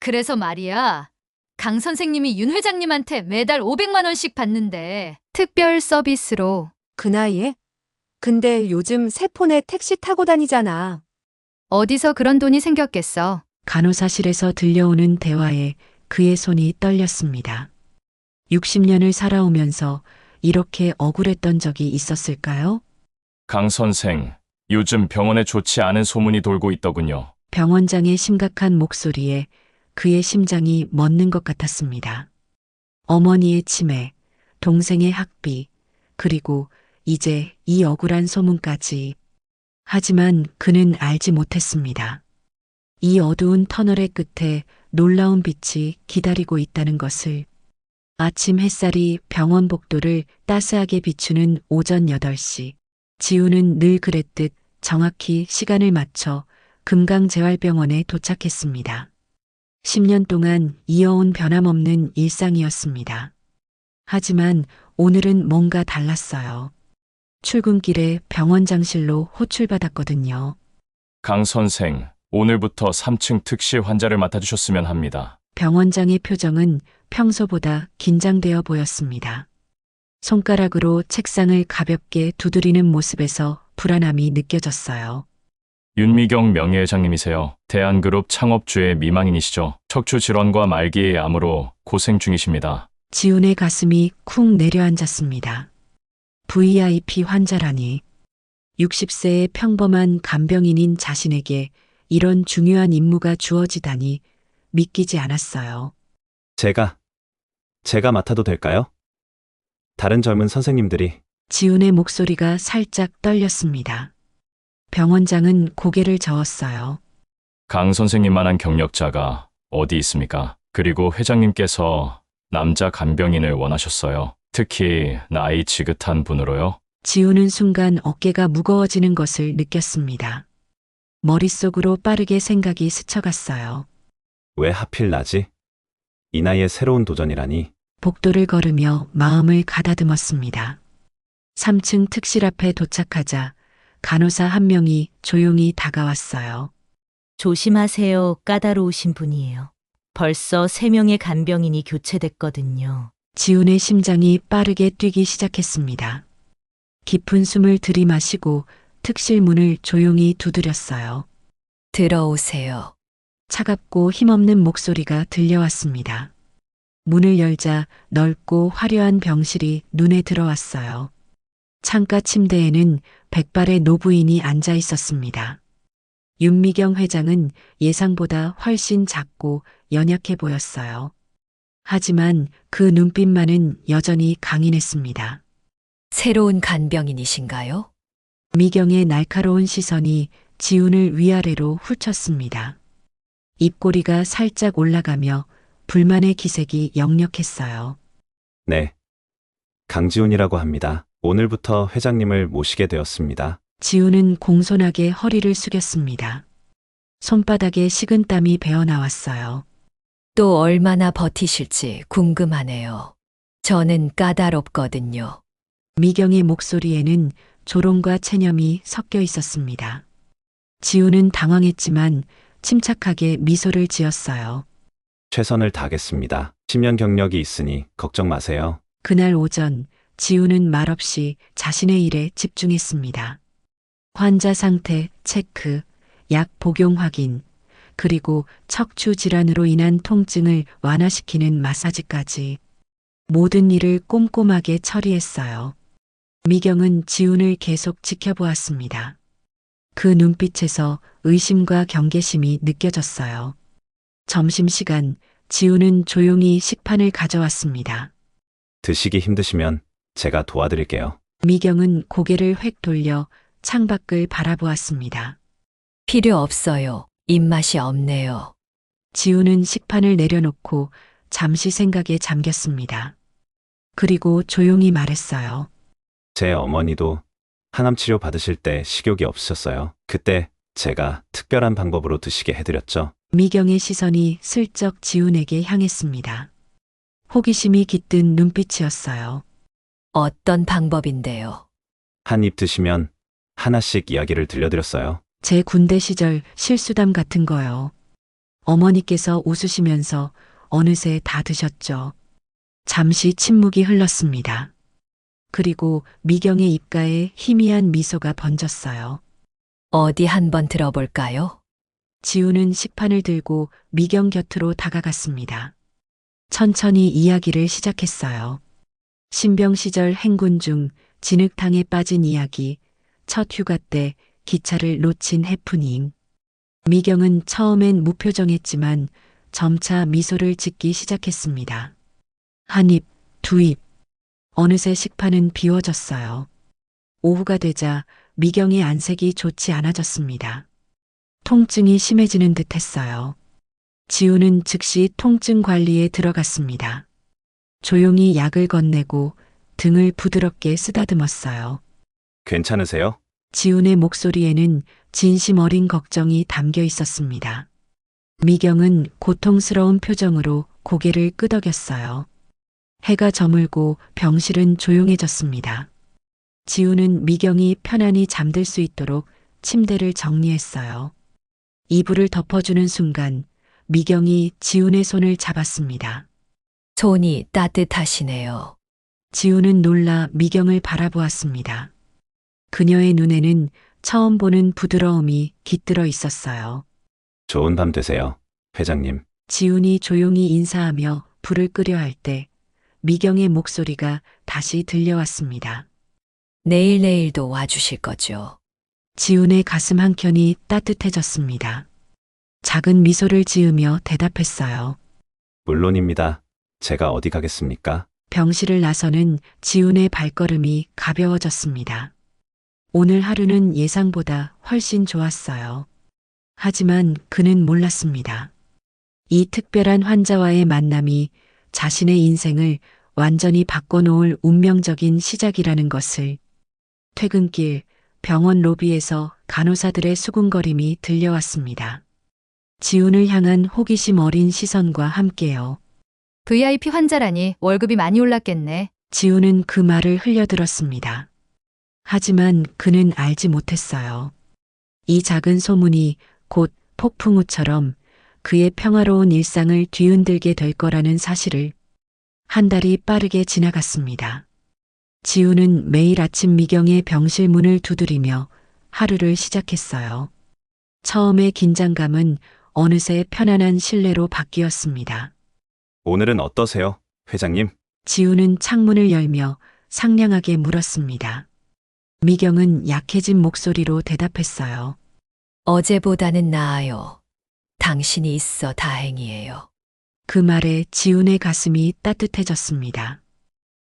그래서 말이야. 강 선생님이 윤 회장님한테 매달 500만 원씩 받는데 특별 서비스로. 그 나이에? 근데 요즘 새 폰에 택시 타고 다니잖아. 어디서 그런 돈이 생겼겠어. 간호사실에서 들려오는 대화에 그의 손이 떨렸습니다. 60년을 살아오면서 이렇게 억울했던 적이 있었을까요? 강 선생, 요즘 병원에 좋지 않은 소문이 돌고 있더군요. 병원장의 심각한 목소리에 그의 심장이 멎는 것 같았습니다. 어머니의 치매, 동생의 학비, 그리고 이제 이 억울한 소문까지. 하지만 그는 알지 못했습니다. 이 어두운 터널의 끝에 놀라운 빛이 기다리고 있다는 것을. 아침 햇살이 병원 복도를 따스하게 비추는 오전 8시. 지우는 늘 그랬듯 정확히 시간을 맞춰 금강재활병원에 도착했습니다. 10년 동안 이어온 변함없는 일상이었습니다. 하지만 오늘은 뭔가 달랐어요. 출근길에 병원장실로 호출받았거든요. 강 선생, 오늘부터 3층 특실 환자를 맡아주셨으면 합니다. 병원장의 표정은 평소보다 긴장되어 보였습니다. 손가락으로 책상을 가볍게 두드리는 모습에서 불안함이 느껴졌어요. 윤미경 명예회장님이세요. 대한그룹 창업주의 미망인이시죠. 척추 질환과 말기의 암으로 고생 중이십니다. 지훈의 가슴이 쿵 내려앉았습니다. VIP 환자라니. 60세의 평범한 간병인인 자신에게 이런 중요한 임무가 주어지다니 믿기지 않았어요. 제가 맡아도 될까요? 다른 젊은 선생님들이 지훈의 목소리가 살짝 떨렸습니다. 병원장은 고개를 저었어요. 강 선생님만한 경력자가 어디 있습니까? 그리고 회장님께서 남자 간병인을 원하셨어요. 특히 나이 지긋한 분으로요. 지훈은 순간 어깨가 무거워지는 것을 느꼈습니다. 머릿속으로 빠르게 생각이 스쳐갔어요. 왜 하필 나지? 이 나이에 새로운 도전이라니. 복도를 걸으며 마음을 가다듬었습니다. 3층 특실 앞에 도착하자 간호사 한 명이 조용히 다가왔어요. 조심하세요. 까다로우신 분이에요. 벌써 3명의 간병인이 교체됐거든요. 지훈의 심장이 빠르게 뛰기 시작했습니다. 깊은 숨을 들이마시고 특실 문을 조용히 두드렸어요. 들어오세요. 차갑고 힘없는 목소리가 들려왔습니다. 문을 열자 넓고 화려한 병실이 눈에 들어왔어요. 창가 침대에는 백발의 노부인이 앉아 있었습니다. 윤미경 회장은 예상보다 훨씬 작고 연약해 보였어요. 하지만 그 눈빛만은 여전히 강인했습니다. 새로운 간병인이신가요? 미경의 날카로운 시선이 지훈을 위아래로 훑쳤습니다. 입꼬리가 살짝 올라가며 불만의 기색이 역력했어요. 네. 강지훈이라고 합니다. 오늘부터 회장님을 모시게 되었습니다. 지훈은 공손하게 허리를 숙였습니다. 손바닥에 식은땀이 배어나왔어요. 또 얼마나 버티실지 궁금하네요. 저는 까다롭거든요. 미경의 목소리에는 조롱과 체념이 섞여 있었습니다. 지훈은 당황했지만 침착하게 미소를 지었어요. 최선을 다하겠습니다. 10년 경력이 있으니 걱정 마세요. 그날 오전 지훈은 말없이 자신의 일에 집중했습니다. 환자 상태 체크, 약 복용 확인, 그리고 척추 질환으로 인한 통증을 완화시키는 마사지까지 모든 일을 꼼꼼하게 처리했어요. 미경은 지훈을 계속 지켜보았습니다. 그 눈빛에서 의심과 경계심이 느껴졌어요. 점심시간 지훈은 조용히 식판을 가져왔습니다. 드시기 힘드시면 제가 도와드릴게요. 미경은 고개를 획 돌려 창밖을 바라보았습니다. 필요 없어요. 입맛이 없네요. 지훈은 식판을 내려놓고 잠시 생각에 잠겼습니다. 그리고 조용히 말했어요. 제 어머니도 항암 치료 받으실 때 식욕이 없으셨어요. 그때 제가 특별한 방법으로 드시게 해드렸죠. 미경의 시선이 슬쩍 지훈에게 향했습니다. 호기심이 깃든 눈빛이었어요. 어떤 방법인데요? 한 입 드시면 하나씩 이야기를 들려드렸어요. 제 군대 시절 실수담 같은 거요. 어머니께서 웃으시면서 어느새 다 드셨죠. 잠시 침묵이 흘렀습니다. 그리고 미경의 입가에 희미한 미소가 번졌어요. 어디 한번 들어볼까요? 지우는 식판을 들고 미경 곁으로 다가갔습니다. 천천히 이야기를 시작했어요. 신병 시절 행군 중 진흙탕에 빠진 이야기, 첫 휴가 때 기차를 놓친 해프닝. 미경은 처음엔 무표정했지만 점차 미소를 짓기 시작했습니다. 한 입, 두 입. 어느새 식판은 비워졌어요. 오후가 되자 미경의 안색이 좋지 않아졌습니다. 통증이 심해지는 듯 했어요. 지우는 즉시 통증 관리에 들어갔습니다. 조용히 약을 건네고 등을 부드럽게 쓰다듬었어요. 괜찮으세요? 지훈의 목소리에는 진심 어린 걱정이 담겨 있었습니다. 미경은 고통스러운 표정으로 고개를 끄덕였어요. 해가 저물고 병실은 조용해졌습니다. 지훈은 미경이 편안히 잠들 수 있도록 침대를 정리했어요. 이불을 덮어주는 순간 미경이 지훈의 손을 잡았습니다. 손이 따뜻하시네요. 지훈은 놀라 미경을 바라보았습니다. 그녀의 눈에는 처음 보는 부드러움이 깃들어 있었어요. 좋은 밤 되세요, 회장님. 지훈이 조용히 인사하며 불을 끄려 할 때 미경의 목소리가 다시 들려왔습니다. 내일도 와주실 거죠? 지훈의 가슴 한켠이 따뜻해졌습니다. 작은 미소를 지으며 대답했어요. 물론입니다. 제가 어디 가겠습니까? 병실을 나서는 지훈의 발걸음이 가벼워졌습니다. 오늘 하루는 예상보다 훨씬 좋았어요. 하지만 그는 몰랐습니다. 이 특별한 환자와의 만남이 자신의 인생을 완전히 바꿔놓을 운명적인 시작이라는 것을. 퇴근길 병원 로비에서 간호사들의 수군거림이 들려왔습니다. 지훈을 향한 호기심 어린 시선과 함께요. VIP 환자라니 월급이 많이 올랐겠네. 지훈은 그 말을 흘려들었습니다. 하지만 그는 알지 못했어요. 이 작은 소문이 곧 폭풍우처럼 그의 평화로운 일상을 뒤흔들게 될 거라는 사실을. 한 달이 빠르게 지나갔습니다. 지훈은 매일 아침 미경의 병실 문을 두드리며 하루를 시작했어요. 처음의 긴장감은 어느새 편안한 신뢰로 바뀌었습니다. 오늘은 어떠세요, 회장님? 지훈은 창문을 열며 상냥하게 물었습니다. 미경은 약해진 목소리로 대답했어요. 어제보다는 나아요. 당신이 있어 다행이에요. 그 말에 지훈의 가슴이 따뜻해졌습니다.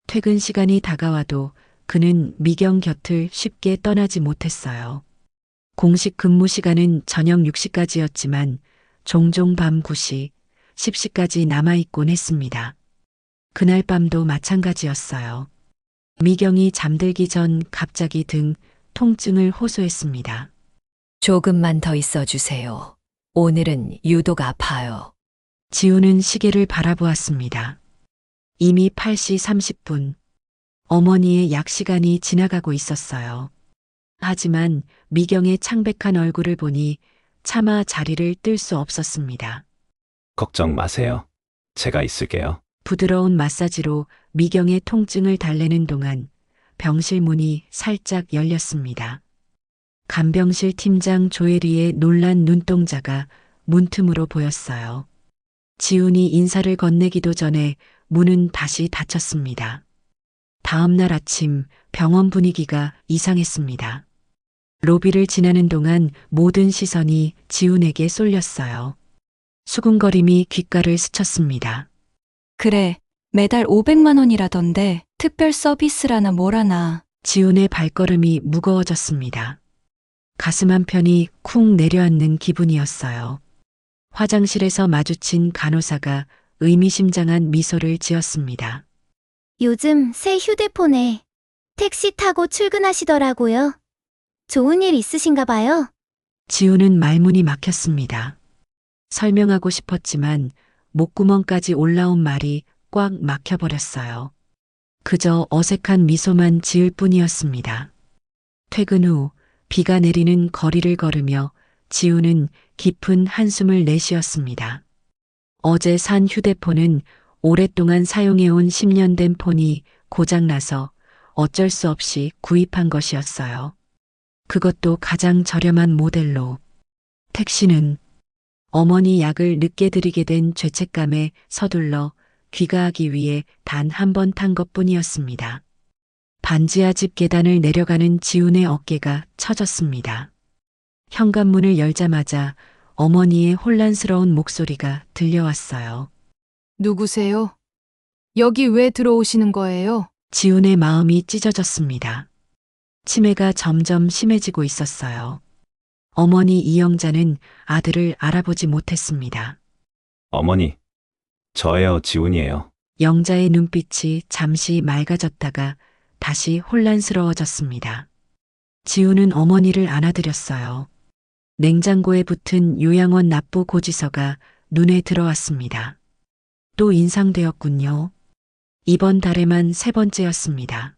퇴근 시간이 다가와도 그는 미경 곁을 쉽게 떠나지 못했어요. 공식 근무 시간은 저녁 6시까지였지만 종종 밤 9시, 10시까지 남아있곤 했습니다. 그날 밤도 마찬가지였어요. 미경이 잠들기 전 갑자기 등 통증을 호소했습니다. 조금만 더 있어 주세요. 오늘은 유독 아파요. 지훈은 시계를 바라보았습니다. 이미 8시 30분. 어머니의 약 시간이 지나가고 있었어요. 하지만 미경의 창백한 얼굴을 보니 차마 자리를 뜰 수 없었습니다. 걱정 마세요. 제가 있을게요. 부드러운 마사지로 미경의 통증을 달래는 동안 병실 문이 살짝 열렸습니다. 간병실 팀장 조혜리의 놀란 눈동자가 문틈으로 보였어요. 지훈이 인사를 건네기도 전에 문은 다시 닫혔습니다. 다음 날 아침 병원 분위기가 이상했습니다. 로비를 지나는 동안 모든 시선이 지훈에게 쏠렸어요. 수군거림이 귓가를 스쳤습니다. 그래, 매달 500만 원이라던데 특별 서비스라나 뭐라나. 지훈의 발걸음이 무거워졌습니다. 가슴 한편이 쿵 내려앉는 기분이었어요. 화장실에서 마주친 간호사가 의미심장한 미소를 지었습니다. 요즘 새 휴대폰에 택시 타고 출근하시더라고요. 좋은 일 있으신가 봐요. 지훈은 말문이 막혔습니다. 설명하고 싶었지만 목구멍까지 올라온 말이 꽉 막혀버렸어요. 그저 어색한 미소만 지을 뿐이었습니다. 퇴근 후 비가 내리는 거리를 걸으며 지우는 깊은 한숨을 내쉬었습니다. 어제 산 휴대폰은 오랫동안 사용해온 10년 된 폰이 고장나서 어쩔 수 없이 구입한 것이었어요. 그것도 가장 저렴한 모델로. 택시는 어머니 약을 늦게 드리게 된 죄책감에 서둘러 귀가하기 위해 단 한 번 탄 것뿐이었습니다. 반지하 집 계단을 내려가는 지훈의 어깨가 처졌습니다. 현관문을 열자마자 어머니의 혼란스러운 목소리가 들려왔어요. 누구세요? 여기 왜 들어오시는 거예요? 지훈의 마음이 찢어졌습니다. 치매가 점점 심해지고 있었어요. 어머니 이영자는 아들을 알아보지 못했습니다. 어머니, 저예요, 지훈이에요. 영자의 눈빛이 잠시 맑아졌다가 다시 혼란스러워졌습니다. 지훈은 어머니를 안아드렸어요. 냉장고에 붙은 요양원 납부 고지서가 눈에 들어왔습니다. 또 인상되었군요. 이번 달에만 3번째였습니다.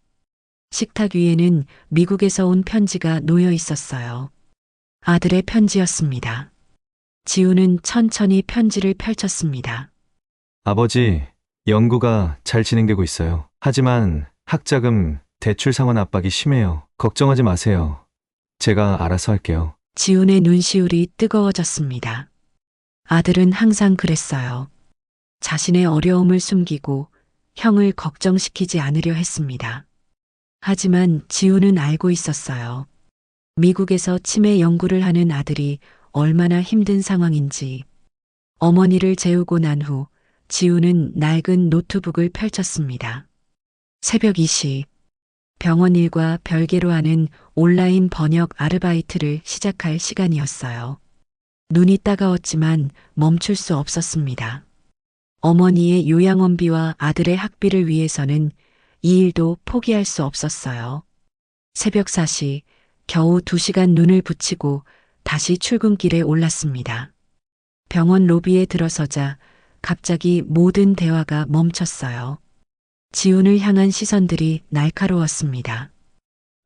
식탁 위에는 미국에서 온 편지가 놓여 있었어요. 아들의 편지였습니다. 지훈은 천천히 편지를 펼쳤습니다. 아버지, 연구가 잘 진행되고 있어요. 하지만 학자금, 대출 상환 압박이 심해요. 걱정하지 마세요. 제가 알아서 할게요. 지훈의 눈시울이 뜨거워졌습니다. 아들은 항상 그랬어요. 자신의 어려움을 숨기고 형을 걱정시키지 않으려 했습니다. 하지만 지훈은 알고 있었어요. 미국에서 치매 연구를 하는 아들이 얼마나 힘든 상황인지. 어머니를 재우고 난 후 지훈은 낡은 노트북을 펼쳤습니다. 새벽 2시, 병원 일과 별개로 하는 온라인 번역 아르바이트를 시작할 시간이었어요. 눈이 따가웠지만 멈출 수 없었습니다. 어머니의 요양원비와 아들의 학비를 위해서는 이 일도 포기할 수 없었어요. 새벽 4시, 겨우 2시간 눈을 붙이고 다시 출근길에 올랐습니다. 병원 로비에 들어서자 갑자기 모든 대화가 멈췄어요. 지훈을 향한 시선들이 날카로웠습니다.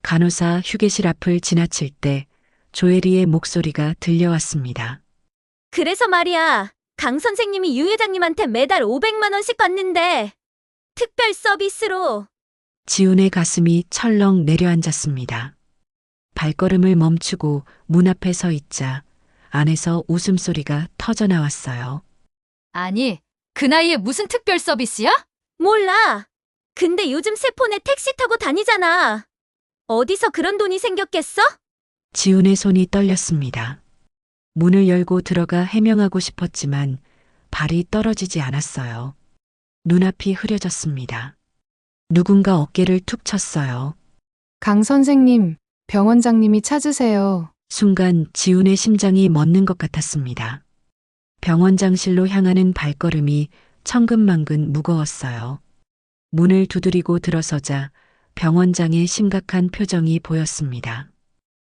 간호사 휴게실 앞을 지나칠 때 조혜리의 목소리가 들려왔습니다. 그래서 말이야. 강 선생님이 유 회장님한테 매달 500만 원씩 받는데 특별 서비스로. 지훈의 가슴이 철렁 내려앉았습니다. 발걸음을 멈추고 문 앞에 서 있자 안에서 웃음소리가 터져나왔어요. 아니, 그 나이에 무슨 특별 서비스야? 몰라. 근데 요즘 새 폰에 택시 타고 다니잖아. 어디서 그런 돈이 생겼겠어? 지훈의 손이 떨렸습니다. 문을 열고 들어가 해명하고 싶었지만 발이 떨어지지 않았어요. 눈앞이 흐려졌습니다. 누군가 어깨를 툭 쳤어요. 강 선생님, 병원장님이 찾으세요. 순간 지훈의 심장이 멎는 것 같았습니다. 병원장실로 향하는 발걸음이 천근만근 무거웠어요. 문을 두드리고 들어서자 병원장의 심각한 표정이 보였습니다.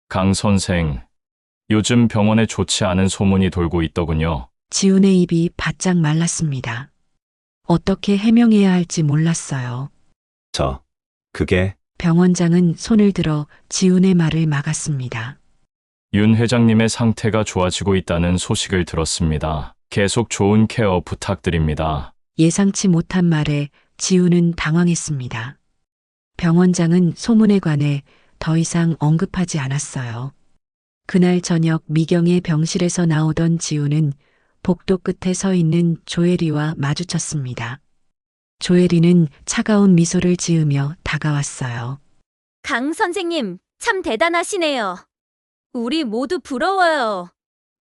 강 선생, 요즘 병원에 좋지 않은 소문이 돌고 있더군요. 지훈의 입이 바짝 말랐습니다. 어떻게 해명해야 할지 몰랐어요. 그게 병원장은 손을 들어 지훈의 말을 막았습니다. 윤 회장님의 상태가 좋아지고 있다는 소식을 들었습니다. 계속 좋은 케어 부탁드립니다. 예상치 못한 말에 지훈은 당황했습니다. 병원장은 소문에 관해 더 이상 언급하지 않았어요. 그날 저녁 미경의 병실에서 나오던 지훈은 복도 끝에 서 있는 조혜리와 마주쳤습니다. 조혜리는 차가운 미소를 지으며 다가왔어요. 강 선생님, 참 대단하시네요. 우리 모두 부러워요.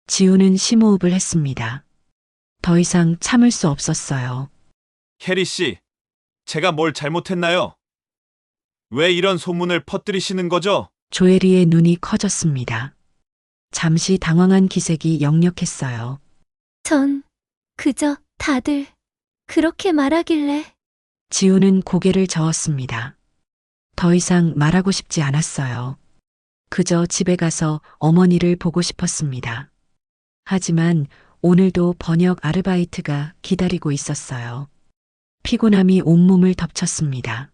지훈은 심호흡을 했습니다. 더 이상 참을 수 없었어요. 혜리 씨, 제가 뭘 잘못했나요? 왜 이런 소문을 퍼뜨리시는 거죠? 조혜리의 눈이 커졌습니다. 잠시 당황한 기색이 역력했어요. 전 그저 다들 그렇게 말하길래. 지훈은 고개를 저었습니다. 더 이상 말하고 싶지 않았어요. 그저 집에 가서 어머니를 보고 싶었습니다. 하지만 오늘도 번역 아르바이트가 기다리고 있었어요. 피곤함이 온몸을 덮쳤습니다.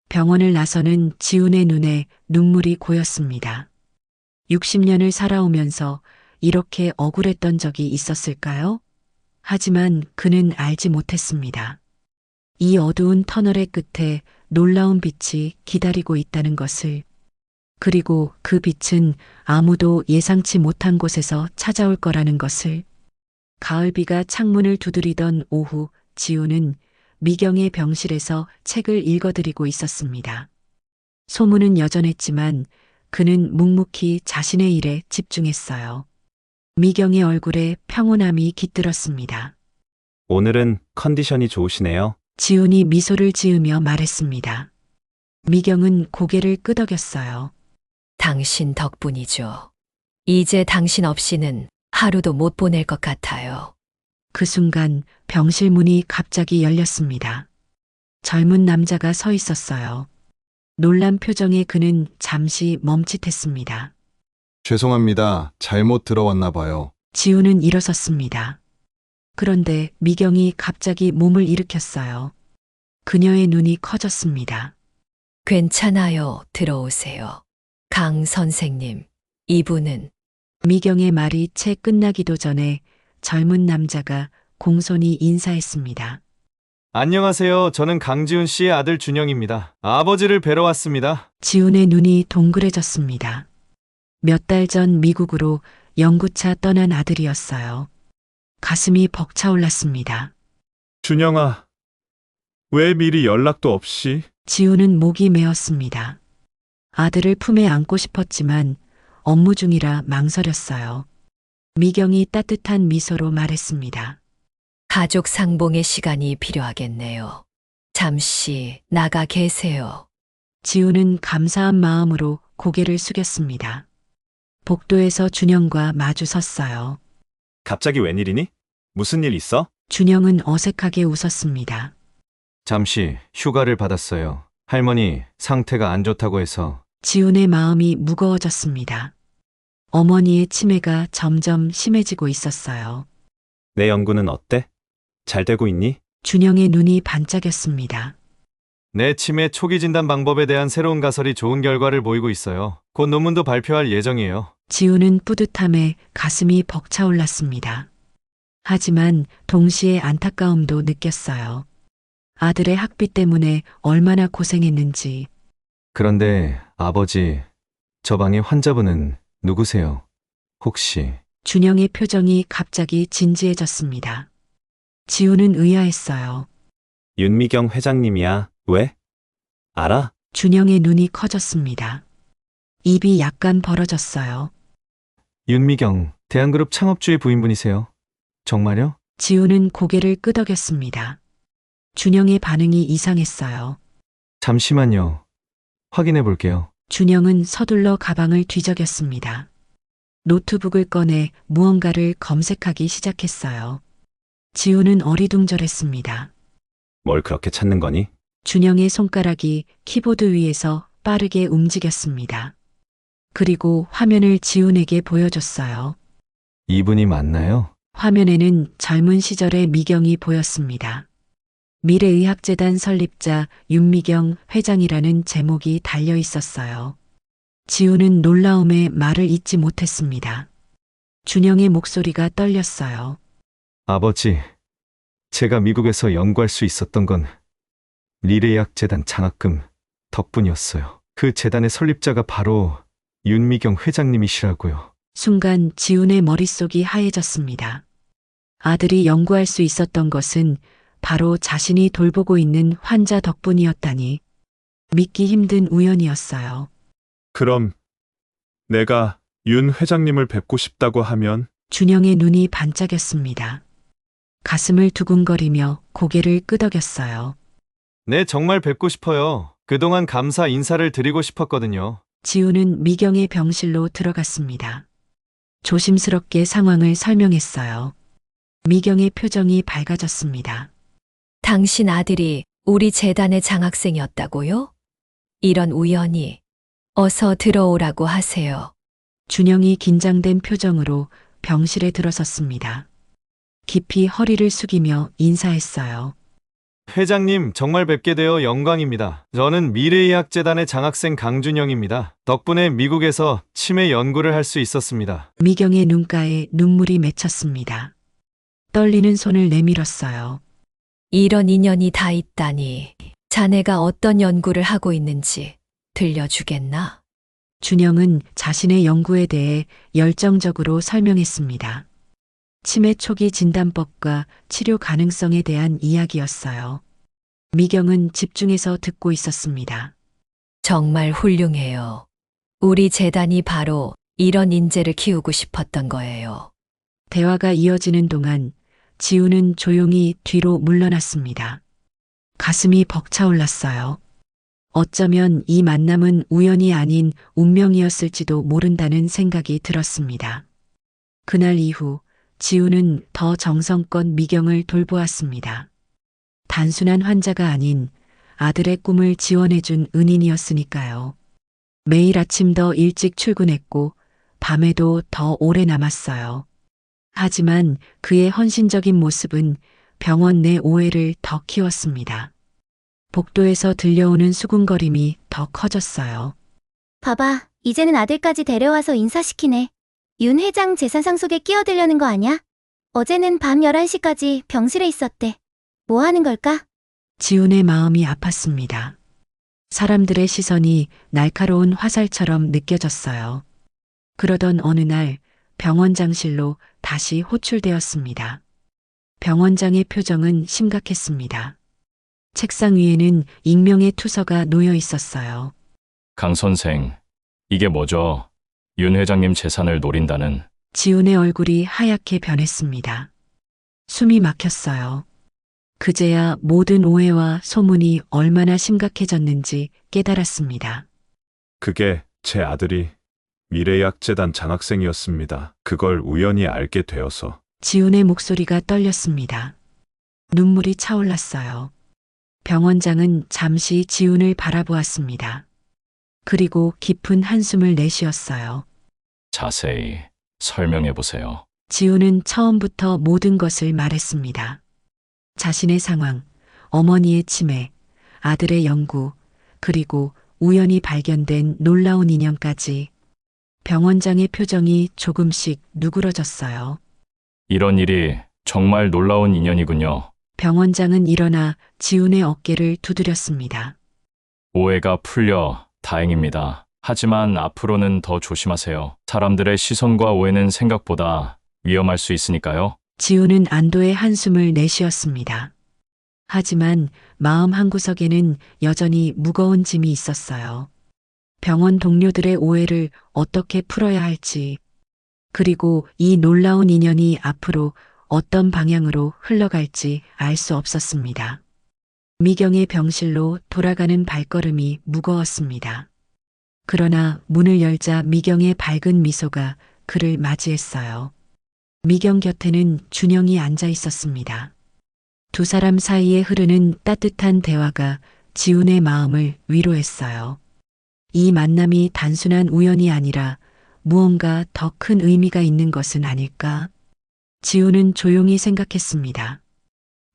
병원을 나서는 지훈의 눈에 눈물이 고였습니다. 60년을 살아오면서 이렇게 억울했던 적이 있었을까요? 하지만 그는 알지 못했습니다. 이 어두운 터널의 끝에 놀라운 빛이 기다리고 있다는 것을. 그리고 그 빛은 아무도 예상치 못한 곳에서 찾아올 거라는 것을. 가을비가 창문을 두드리던 오후, 지우는 미경의 병실에서 책을 읽어드리고 있었습니다. 소문은 여전했지만 그는 묵묵히 자신의 일에 집중했어요. 미경의 얼굴에 평온함이 깃들었습니다. 오늘은 컨디션이 좋으시네요. 지훈이 미소를 지으며 말했습니다. 미경은 고개를 끄덕였어요. 당신 덕분이죠. 이제 당신 없이는 하루도 못 보낼 것 같아요. 그 순간 병실 문이 갑자기 열렸습니다. 젊은 남자가 서 있었어요. 놀란 표정에 그는 잠시 멈칫했습니다. 죄송합니다. 잘못 들어왔나 봐요. 지훈은 일어섰습니다. 그런데 미경이 갑자기 몸을 일으켰어요. 그녀의 눈이 커졌습니다. 괜찮아요. 들어오세요. 강 선생님, 이분은 미경의 말이 채 끝나기도 전에 젊은 남자가 공손히 인사했습니다. 안녕하세요. 저는 강지훈 씨의 아들 준영입니다. 아버지를 뵈러 왔습니다. 지훈의 눈이 동그래졌습니다. 몇 달 전 미국으로 연구차 떠난 아들이었어요. 가슴이 벅차올랐습니다. 준영아, 왜 미리 연락도 없이? 지훈은 목이 메었습니다. 아들을 품에 안고 싶었지만 업무 중이라 망설였어요. 미경이 따뜻한 미소로 말했습니다. 가족 상봉의 시간이 필요하겠네요. 잠시 나가 계세요. 지훈은 감사한 마음으로 고개를 숙였습니다. 복도에서 준영과 마주 섰어요. 갑자기 웬일이니? 무슨 일 있어? 준영은 어색하게 웃었습니다. 잠시 휴가를 받았어요. 할머니 상태가 안 좋다고 해서. 지훈의 마음이 무거워졌습니다. 어머니의 치매가 점점 심해지고 있었어요. 내 연구는 어때? 잘 되고 있니? 준영의 눈이 반짝였습니다. 내 치매 초기 진단 방법에 대한 새로운 가설이 좋은 결과를 보이고 있어요. 곧 논문도 발표할 예정이에요. 지훈은 뿌듯함에 가슴이 벅차올랐습니다. 하지만 동시에 안타까움도 느꼈어요. 아들의 학비 때문에 얼마나 고생했는지. 그런데 아버지, 저 방의 환자분은 누구세요? 혹시? 준영의 표정이 갑자기 진지해졌습니다. 지훈은 의아했어요. 윤미경 회장님이야. 왜? 알아? 준영의 눈이 커졌습니다. 입이 약간 벌어졌어요. 윤미경, 대한그룹 창업주의 부인분이세요? 정말요? 지훈은 고개를 끄덕였습니다. 준영의 반응이 이상했어요. 잠시만요. 확인해 볼게요. 준영은 서둘러 가방을 뒤적였습니다. 노트북을 꺼내 무언가를 검색하기 시작했어요. 지훈은 어리둥절했습니다. 뭘 그렇게 찾는 거니? 준영의 손가락이 키보드 위에서 빠르게 움직였습니다. 그리고 화면을 지훈에게 보여줬어요. 이분이 맞나요? 화면에는 젊은 시절의 미경이 보였습니다. 미래의학재단 설립자 윤미경 회장이라는 제목이 달려 있었어요. 지훈은 놀라움에 말을 잇지 못했습니다. 준영의 목소리가 떨렸어요. 아버지, 제가 미국에서 연구할 수 있었던 건 미래의학재단 장학금 덕분이었어요. 그 재단의 설립자가 바로 윤미경 회장님이시라고요. 순간 지훈의 머릿속이 하얘졌습니다. 아들이 연구할 수 있었던 것은 바로 자신이 돌보고 있는 환자 덕분이었다니. 믿기 힘든 우연이었어요. 그럼 내가 윤 회장님을 뵙고 싶다고 하면? 준영의 눈이 반짝였습니다. 가슴을 두근거리며 고개를 끄덕였어요. 네, 정말 뵙고 싶어요. 그동안 감사 인사를 드리고 싶었거든요. 지훈은 미경의 병실로 들어갔습니다. 조심스럽게 상황을 설명했어요. 미경의 표정이 밝아졌습니다. 당신 아들이 우리 재단의 장학생이었다고요? 이런 우연이. 어서 들어오라고 하세요. 준영이 긴장된 표정으로 병실에 들어섰습니다. 깊이 허리를 숙이며 인사했어요. 회장님, 정말 뵙게 되어 영광입니다. 저는 미래의학재단의 장학생 강준영입니다. 덕분에 미국에서 치매 연구를 할 수 있었습니다. 미경의 눈가에 눈물이 맺혔습니다. 떨리는 손을 내밀었어요. 이런 인연이 다 있다니. 자네가 어떤 연구를 하고 있는지 들려주겠나? 준영은 자신의 연구에 대해 열정적으로 설명했습니다. 치매 초기 진단법과 치료 가능성에 대한 이야기였어요. 미경은 집중해서 듣고 있었습니다. 정말 훌륭해요. 우리 재단이 바로 이런 인재를 키우고 싶었던 거예요. 대화가 이어지는 동안 지우는 조용히 뒤로 물러났습니다. 가슴이 벅차올랐어요. 어쩌면 이 만남은 우연이 아닌 운명이었을지도 모른다는 생각이 들었습니다. 그날 이후 지우는 더 정성껏 미경을 돌보았습니다. 단순한 환자가 아닌 아들의 꿈을 지원해준 은인이었으니까요. 매일 아침 더 일찍 출근했고 밤에도 더 오래 남았어요. 하지만 그의 헌신적인 모습은 병원 내 오해를 더 키웠습니다. 복도에서 들려오는 수군거림이 더 커졌어요. 봐봐, 이제는 아들까지 데려와서 인사시키네. 윤 회장 재산 상속에 끼어들려는 거 아냐? 어제는 밤 11시까지 병실에 있었대. 뭐 하는 걸까? 지훈의 마음이 아팠습니다. 사람들의 시선이 날카로운 화살처럼 느껴졌어요. 그러던 어느 날 병원장실로 다시 호출되었습니다. 병원장의 표정은 심각했습니다. 책상 위에는 익명의 투서가 놓여 있었어요. 강 선생, 이게 뭐죠? 윤 회장님 재산을 노린다는. 지훈의 얼굴이 하얗게 변했습니다. 숨이 막혔어요. 그제야 모든 오해와 소문이 얼마나 심각해졌는지 깨달았습니다. 그게 제 아들이 미래의학재단 장학생이었습니다. 그걸 우연히 알게 되어서. 지훈의 목소리가 떨렸습니다. 눈물이 차올랐어요. 병원장은 잠시 지훈을 바라보았습니다. 그리고 깊은 한숨을 내쉬었어요. 자세히 설명해 보세요. 지훈은 처음부터 모든 것을 말했습니다. 자신의 상황, 어머니의 치매, 아들의 연구, 그리고 우연히 발견된 놀라운 인연까지. 병원장의 표정이 조금씩 누그러졌어요. 이런 일이 정말 놀라운 인연이군요. 병원장은 일어나 지훈의 어깨를 두드렸습니다. 오해가 풀려 다행입니다. 하지만 앞으로는 더 조심하세요. 사람들의 시선과 오해는 생각보다 위험할 수 있으니까요. 지훈은 안도의 한숨을 내쉬었습니다. 하지만 마음 한구석에는 여전히 무거운 짐이 있었어요. 병원 동료들의 오해를 어떻게 풀어야 할지, 그리고 이 놀라운 인연이 앞으로 어떤 방향으로 흘러갈지 알 수 없었습니다. 미경의 병실로 돌아가는 발걸음이 무거웠습니다. 그러나 문을 열자 미경의 밝은 미소가 그를 맞이했어요. 미경 곁에는 준영이 앉아 있었습니다. 두 사람 사이에 흐르는 따뜻한 대화가 지훈의 마음을 위로했어요. 이 만남이 단순한 우연이 아니라 무언가 더 큰 의미가 있는 것은 아닐까? 지훈은 조용히 생각했습니다.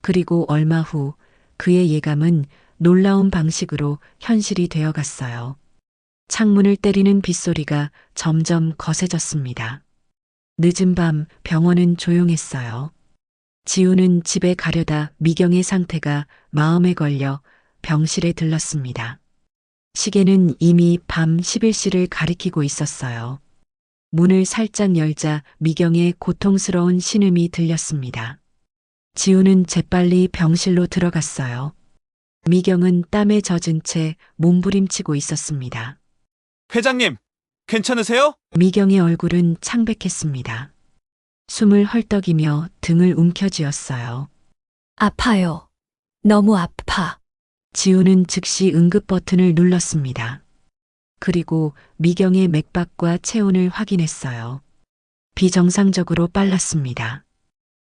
그리고 얼마 후 그의 예감은 놀라운 방식으로 현실이 되어갔어요. 창문을 때리는 빗소리가 점점 거세졌습니다. 늦은 밤 병원은 조용했어요. 지훈은 집에 가려다 미경의 상태가 마음에 걸려 병실에 들렀습니다. 시계는 이미 밤 11시를 가리키고 있었어요. 문을 살짝 열자 미경의 고통스러운 신음이 들렸습니다. 지훈은 재빨리 병실로 들어갔어요. 미경은 땀에 젖은 채 몸부림치고 있었습니다. 회장님, 괜찮으세요? 미경의 얼굴은 창백했습니다. 숨을 헐떡이며 등을 움켜쥐었어요. 아파요. 너무 아파. 지훈은 즉시 응급 버튼을 눌렀습니다. 그리고 미경의 맥박과 체온을 확인했어요. 비정상적으로 빨랐습니다.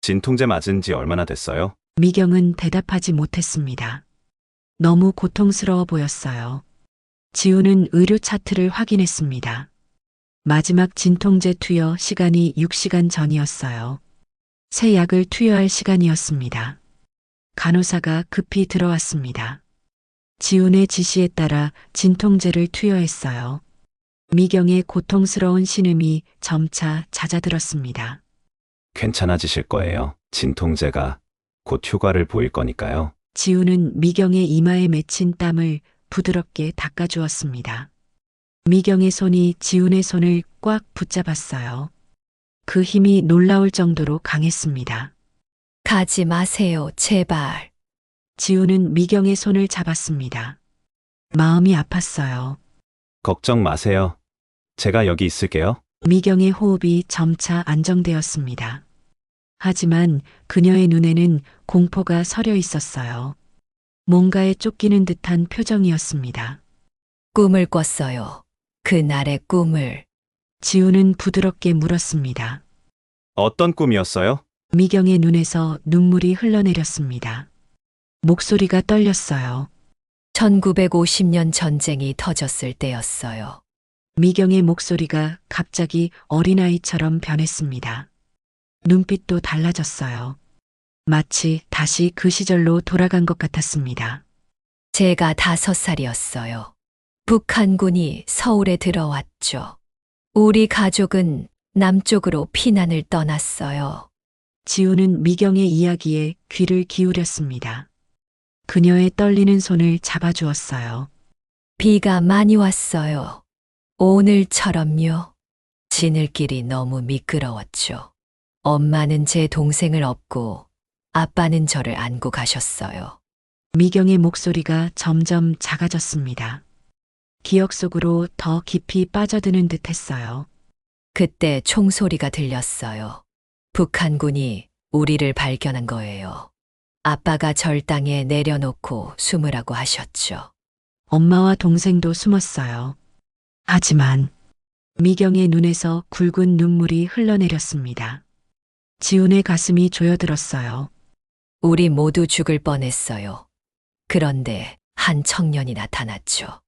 진통제 맞은 지 얼마나 됐어요? 미경은 대답하지 못했습니다. 너무 고통스러워 보였어요. 지훈은 의료 차트를 확인했습니다. 마지막 진통제 투여 시간이 6시간 전이었어요. 새 약을 투여할 시간이었습니다. 간호사가 급히 들어왔습니다. 지훈의 지시에 따라 진통제를 투여했어요. 미경의 고통스러운 신음이 점차 잦아들었습니다. 괜찮아지실 거예요. 진통제가 곧 효과를 보일 거니까요. 지훈은 미경의 이마에 맺힌 땀을 부드럽게 닦아주었습니다. 미경의 손이 지훈의 손을 꽉 붙잡았어요. 그 힘이 놀라울 정도로 강했습니다. 가지 마세요, 제발. 지훈은 미경의 손을 잡았습니다. 마음이 아팠어요. 걱정 마세요. 제가 여기 있을게요. 미경의 호흡이 점차 안정되었습니다. 하지만 그녀의 눈에는 공포가 서려 있었어요. 뭔가에 쫓기는 듯한 표정이었습니다. 꿈을 꿨어요. 그날의 꿈을. 지훈은 부드럽게 물었습니다. 어떤 꿈이었어요? 미경의 눈에서 눈물이 흘러내렸습니다. 목소리가 떨렸어요. 1950년 전쟁이 터졌을 때였어요. 미경의 목소리가 갑자기 어린아이처럼 변했습니다. 눈빛도 달라졌어요. 마치 다시 그 시절로 돌아간 것 같았습니다. 제가 5살이었어요. 북한군이 서울에 들어왔죠. 우리 가족은 남쪽으로 피난을 떠났어요. 지훈은 미경의 이야기에 귀를 기울였습니다. 그녀의 떨리는 손을 잡아주었어요. 비가 많이 왔어요. 오늘처럼요. 지늘길이 너무 미끄러웠죠. 엄마는 제 동생을 업고 아빠는 저를 안고 가셨어요. 미경의 목소리가 점점 작아졌습니다. 기억 속으로 더 깊이 빠져드는 듯 했어요. 그때 총소리가 들렸어요. 북한군이 우리를 발견한 거예요. 아빠가 절당에 내려놓고 숨으라고 하셨죠. 엄마와 동생도 숨었어요. 하지만 미경의 눈에서 굵은 눈물이 흘러내렸습니다. 지훈의 가슴이 조여들었어요. 우리 모두 죽을 뻔했어요. 그런데 한 청년이 나타났죠.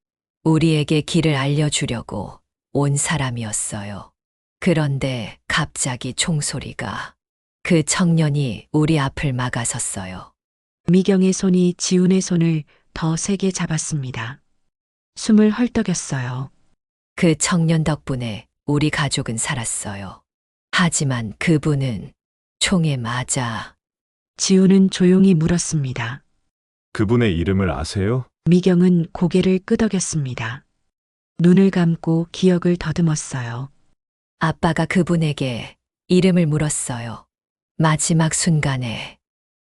우리에게 길을 알려주려고 온 사람이었어요. 그런데 갑자기 총소리가. 그 청년이 우리 앞을 막아섰어요. 미경의 손이 지훈의 손을 더 세게 잡았습니다. 숨을 헐떡였어요. 그 청년 덕분에 우리 가족은 살았어요. 하지만 그분은 총에 맞아. 지훈은 조용히 물었습니다. 그분의 이름을 아세요? 미경은 고개를 끄덕였습니다. 눈을 감고 기억을 더듬었어요. 아빠가 그분에게 이름을 물었어요. 마지막 순간에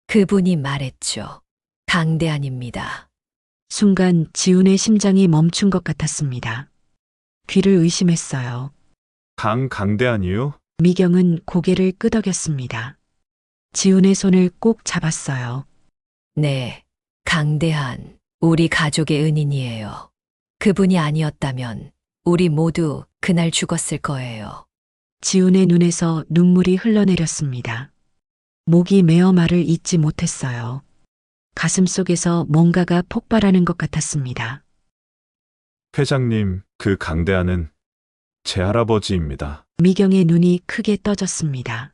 그분이 말했죠. 강대한입니다. 순간 지훈의 심장이 멈춘 것 같았습니다. 귀를 의심했어요. 강대한이요? 미경은 고개를 끄덕였습니다. 지훈의 손을 꼭 잡았어요. 네, 강대한 우리 가족의 은인이에요. 그분이 아니었다면 우리 모두 그날 죽었을 거예요. 지훈의 눈에서 눈물이 흘러내렸습니다. 목이 메어 말을 잇지 못했어요. 가슴 속에서 뭔가가 폭발하는 것 같았습니다. 회장님, 그 강대한은 제 할아버지입니다. 미경의 눈이 크게 떠졌습니다.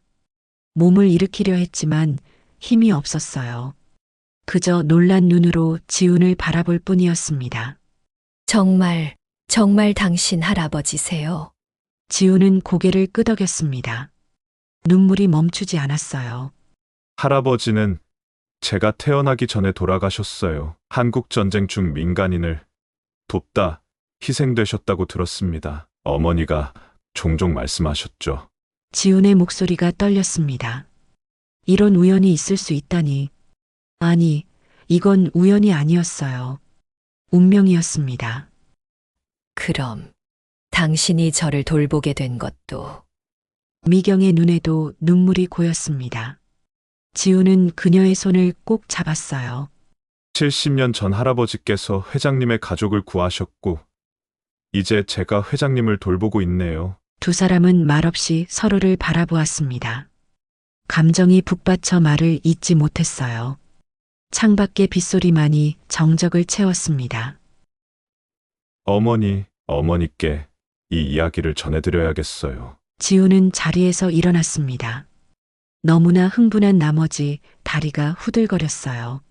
몸을 일으키려 했지만 힘이 없었어요. 그저 놀란 눈으로 지훈을 바라볼 뿐이었습니다. 정말 당신 할아버지세요? 지훈은 고개를 끄덕였습니다. 눈물이 멈추지 않았어요. 할아버지는 제가 태어나기 전에 돌아가셨어요. 한국전쟁 중 민간인을 돕다 희생되셨다고 들었습니다. 어머니가 종종 말씀하셨죠. 지훈의 목소리가 떨렸습니다. 이런 우연이 있을 수 있다니. 아니, 이건 우연이 아니었어요. 운명이었습니다. 그럼 당신이 저를 돌보게 된 것도. 미경의 눈에도 눈물이 고였습니다. 지훈은 그녀의 손을 꼭 잡았어요. 70년 전 할아버지께서 회장님의 가족을 구하셨고 이제 제가 회장님을 돌보고 있네요. 두 사람은 말없이 서로를 바라보았습니다. 감정이 북받쳐 말을 잇지 못했어요. 창밖의 빗소리만이 정적을 채웠습니다. 어머니께 이 이야기를 전해드려야겠어요. 지훈은 자리에서 일어났습니다. 너무나 흥분한 나머지 다리가 후들거렸어요.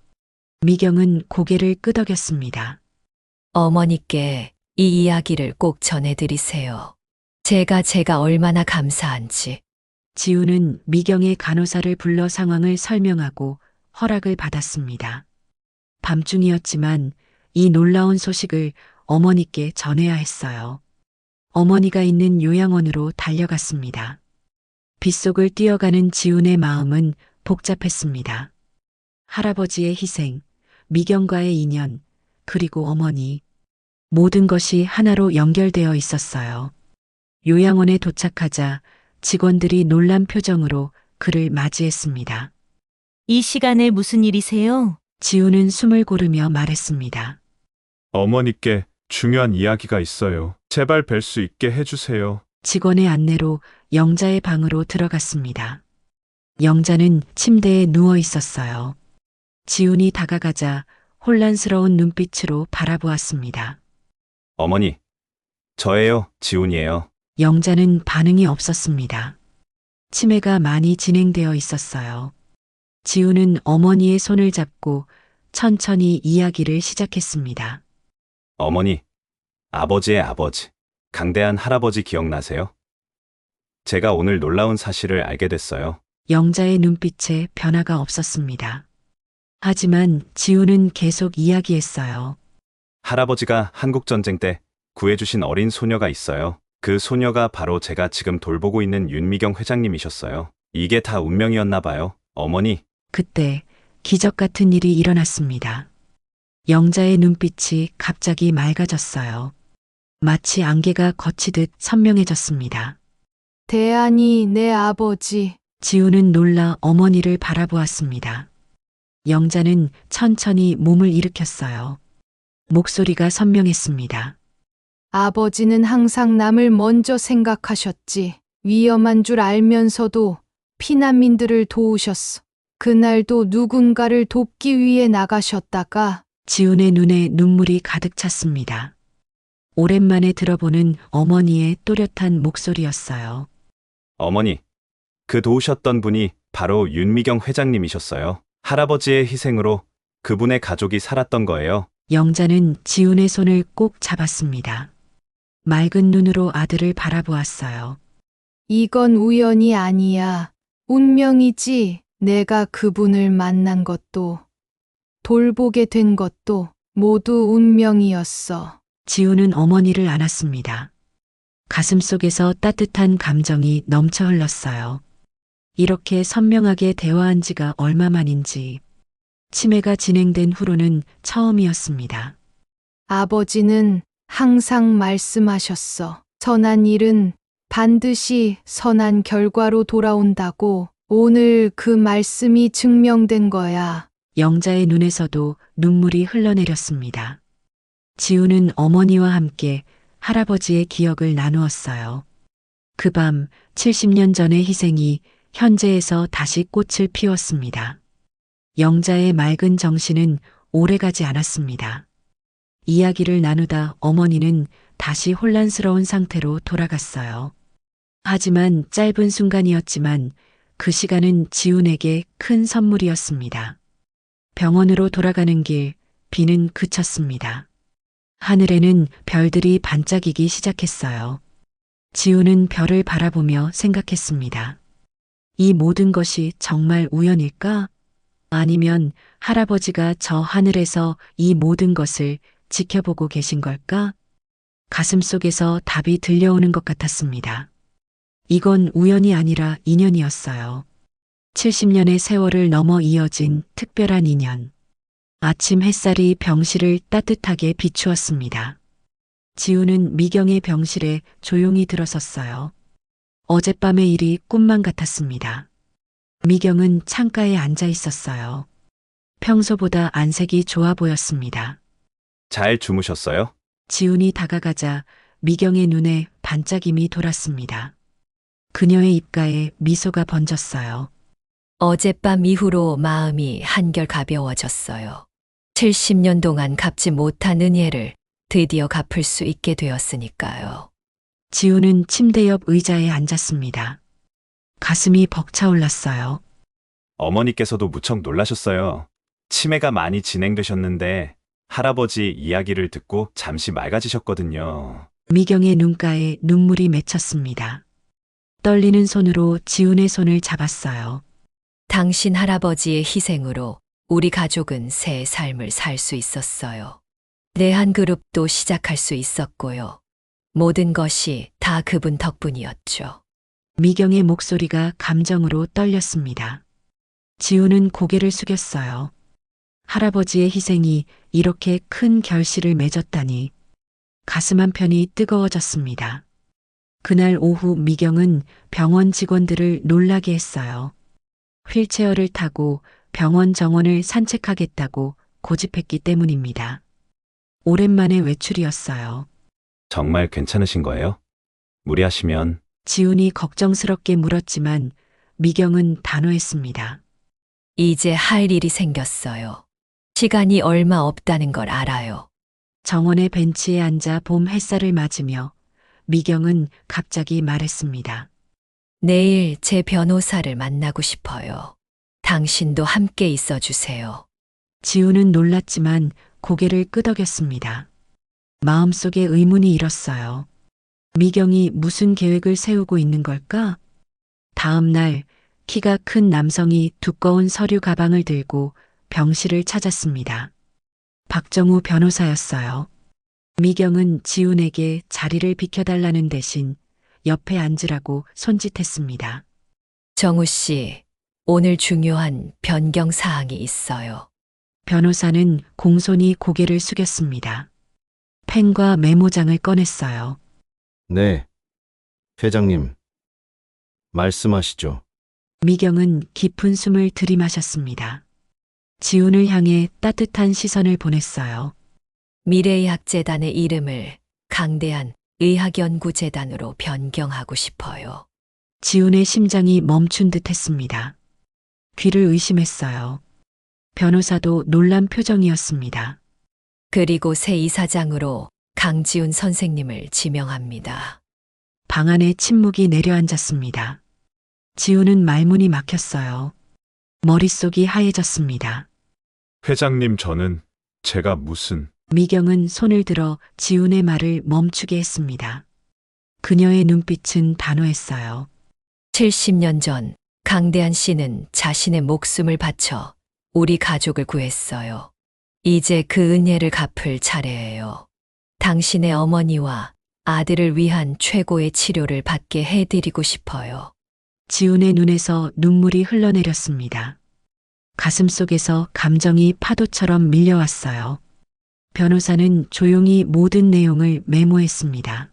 미경은 고개를 끄덕였습니다. 어머니께 이 이야기를 꼭 전해드리세요. 제가 얼마나 감사한지. 지우는 미경의 간호사를 불러 상황을 설명하고 허락을 받았습니다. 밤중이었지만 이 놀라운 소식을 어머니께 전해야 했어요. 어머니가 있는 요양원으로 달려갔습니다. 빗속을 뛰어가는 지훈의 마음은 복잡했습니다. 할아버지의 희생, 미경과의 인연, 그리고 어머니. 모든 것이 하나로 연결되어 있었어요. 요양원에 도착하자 직원들이 놀란 표정으로 그를 맞이했습니다. 이 시간에 무슨 일이세요? 지훈은 숨을 고르며 말했습니다. 어머니께 중요한 이야기가 있어요. 제발 뵐 수 있게 해주세요. 직원의 안내로 영자의 방으로 들어갔습니다. 영자는 침대에 누워 있었어요. 지훈이 다가가자 혼란스러운 눈빛으로 바라보았습니다. 어머니, 저예요. 지훈이에요. 영자는 반응이 없었습니다. 치매가 많이 진행되어 있었어요. 지훈은 어머니의 손을 잡고 천천히 이야기를 시작했습니다. 어머니, 아버지의 아버지, 강대한 할아버지 기억나세요? 제가 오늘 놀라운 사실을 알게 됐어요. 영자의 눈빛에 변화가 없었습니다. 하지만 지훈은 계속 이야기했어요. 할아버지가 한국전쟁 때 구해주신 어린 소녀가 있어요. 그 소녀가 바로 제가 지금 돌보고 있는 윤미경 회장님이셨어요. 이게 다 운명이었나 봐요. 어머니. 그때 기적 같은 일이 일어났습니다. 영자의 눈빛이 갑자기 맑아졌어요. 마치 안개가 걷히듯 선명해졌습니다. 대안이 내 아버지. 지훈은 놀라 어머니를 바라보았습니다. 영자는 천천히 몸을 일으켰어요. 목소리가 선명했습니다. 아버지는 항상 남을 먼저 생각하셨지. 위험한 줄 알면서도 피난민들을 도우셨어. 그날도 누군가를 돕기 위해 나가셨다가 지훈의 눈에 눈물이 가득 찼습니다. 오랜만에 들어보는 어머니의 또렷한 목소리였어요. 어머니, 그 도우셨던 분이 바로 윤미경 회장님이셨어요. 할아버지의 희생으로 그분의 가족이 살았던 거예요. 영자는 지훈의 손을 꼭 잡았습니다. 맑은 눈으로 아들을 바라보았어요. 이건 우연이 아니야. 운명이지. 내가 그분을 만난 것도 돌보게 된 것도 모두 운명이었어. 지훈은 어머니를 안았습니다. 가슴 속에서 따뜻한 감정이 넘쳐 흘렀어요. 이렇게 선명하게 대화한 지가 얼마만인지 치매가 진행된 후로는 처음이었습니다. 아버지는 항상 말씀하셨어. 선한 일은 반드시 선한 결과로 돌아온다고. 오늘 그 말씀이 증명된 거야. 영자의 눈에서도 눈물이 흘러내렸습니다. 지훈은 어머니와 함께 할아버지의 기억을 나누었어요. 그 밤 70년 전의 희생이 현재에서 다시 꽃을 피웠습니다. 영자의 맑은 정신은 오래가지 않았습니다. 이야기를 나누다 어머니는 다시 혼란스러운 상태로 돌아갔어요. 하지만 짧은 순간이었지만 그 시간은 지훈에게 큰 선물이었습니다. 병원으로 돌아가는 길, 비는 그쳤습니다. 하늘에는 별들이 반짝이기 시작했어요. 지훈은 별을 바라보며 생각했습니다. 이 모든 것이 정말 우연일까? 아니면 할아버지가 저 하늘에서 이 모든 것을 지켜보고 계신 걸까? 가슴 속에서 답이 들려오는 것 같았습니다. 이건 우연이 아니라 인연이었어요. 70년의 세월을 넘어 이어진 특별한 인연. 아침 햇살이 병실을 따뜻하게 비추었습니다. 지훈은 미경의 병실에 조용히 들어섰어요. 어젯밤의 일이 꿈만 같았습니다. 미경은 창가에 앉아 있었어요. 평소보다 안색이 좋아 보였습니다. 잘 주무셨어요? 지훈이 다가가자 미경의 눈에 반짝임이 돌았습니다. 그녀의 입가에 미소가 번졌어요. 어젯밤 이후로 마음이 한결 가벼워졌어요. 70년 동안 갚지 못한 은혜를 드디어 갚을 수 있게 되었으니까요. 지훈은 침대 옆 의자에 앉았습니다. 가슴이 벅차올랐어요. 어머니께서도 무척 놀라셨어요. 치매가 많이 진행되셨는데 할아버지 이야기를 듣고 잠시 맑아지셨거든요. 미경의 눈가에 눈물이 맺혔습니다. 떨리는 손으로 지훈의 손을 잡았어요. 당신 할아버지의 희생으로 우리 가족은 새 삶을 살 수 있었어요. 내 한 그룹도 시작할 수 있었고요. 모든 것이 다 그분 덕분이었죠. 미경의 목소리가 감정으로 떨렸습니다. 지훈은 고개를 숙였어요. 할아버지의 희생이 이렇게 큰 결실을 맺었다니 가슴 한편이 뜨거워졌습니다. 그날 오후 미경은 병원 직원들을 놀라게 했어요. 휠체어를 타고 병원 정원을 산책하겠다고 고집했기 때문입니다. 오랜만에 외출이었어요. 정말 괜찮으신 거예요? 무리하시면 지훈이 걱정스럽게 물었지만 미경은 단호했습니다. 이제 할 일이 생겼어요. 시간이 얼마 없다는 걸 알아요. 정원의 벤치에 앉아 봄 햇살을 맞으며 미경은 갑자기 말했습니다. 내일 제 변호사를 만나고 싶어요. 당신도 함께 있어 주세요. 지훈은 놀랐지만 고개를 끄덕였습니다. 마음속에 의문이 일었어요. 미경이 무슨 계획을 세우고 있는 걸까? 다음 날 키가 큰 남성이 두꺼운 서류 가방을 들고 병실을 찾았습니다. 박정우 변호사였어요. 미경은 지훈에게 자리를 비켜달라는 대신 옆에 앉으라고 손짓했습니다. 정우 씨, 오늘 중요한 변경 사항이 있어요. 변호사는 공손히 고개를 숙였습니다. 펜과 메모장을 꺼냈어요. 네. 회장님. 말씀하시죠. 미경은 깊은 숨을 들이마셨습니다. 지훈을 향해 따뜻한 시선을 보냈어요. 미래의학재단의 이름을 강대한 의학연구재단으로 변경하고 싶어요. 지훈의 심장이 멈춘 듯 했습니다. 귀를 의심했어요. 변호사도 놀란 표정이었습니다. 그리고 새 이사장으로 강지훈 선생님을 지명합니다. 방 안에 침묵이 내려앉았습니다. 지훈은 말문이 막혔어요. 머릿속이 하얘졌습니다. 회장님, 제가 무슨... 미경은 손을 들어 지훈의 말을 멈추게 했습니다. 그녀의 눈빛은 단호했어요. 70년 전 강대한 씨는 자신의 목숨을 바쳐 우리 가족을 구했어요. 이제 그 은혜를 갚을 차례예요. 당신의 어머니와 아들을 위한 최고의 치료를 받게 해드리고 싶어요. 지훈의 눈에서 눈물이 흘러내렸습니다. 가슴 속에서 감정이 파도처럼 밀려왔어요. 변호사는 조용히 모든 내용을 메모했습니다.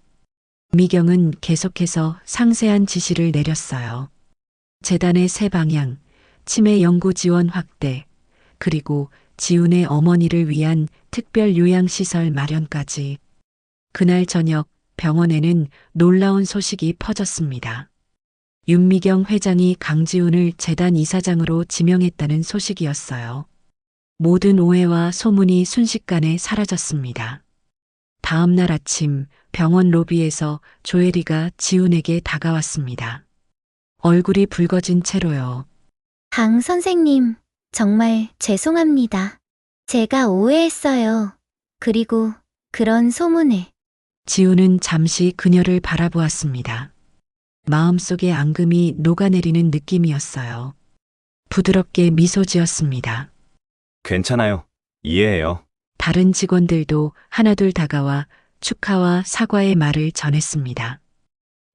미경은 계속해서 상세한 지시를 내렸어요. 재단의 새 방향, 치매 연구 지원 확대, 그리고 지훈의 어머니를 위한 특별 요양시설 마련까지. 그날 저녁 병원에는 놀라운 소식이 퍼졌습니다. 윤미경 회장이 강지훈을 재단 이사장으로 지명했다는 소식이었어요. 모든 오해와 소문이 순식간에 사라졌습니다. 다음 날 아침 병원 로비에서 조혜리가 지훈에게 다가왔습니다. 얼굴이 붉어진 채로요. 강 선생님, 정말 죄송합니다. 제가 오해했어요. 그리고 그런 소문을. 지훈은 잠시 그녀를 바라보았습니다. 마음속에 앙금이 녹아내리는 느낌이었어요. 부드럽게 미소 지었습니다. 괜찮아요. 이해해요. 다른 직원들도 하나둘 다가와 축하와 사과의 말을 전했습니다.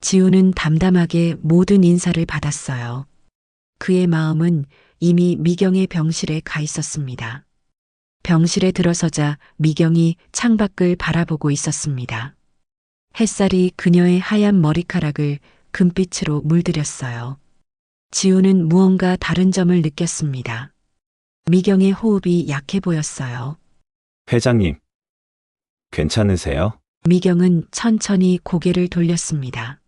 지훈은 담담하게 모든 인사를 받았어요. 그의 마음은 이미 미경의 병실에 가 있었습니다. 병실에 들어서자 미경이 창밖을 바라보고 있었습니다. 햇살이 그녀의 하얀 머리카락을 금빛으로 물들였어요. 지훈은 무언가 다른 점을 느꼈습니다. 미경의 호흡이 약해 보였어요. 회장님, 괜찮으세요? 미경은 천천히 고개를 돌렸습니다.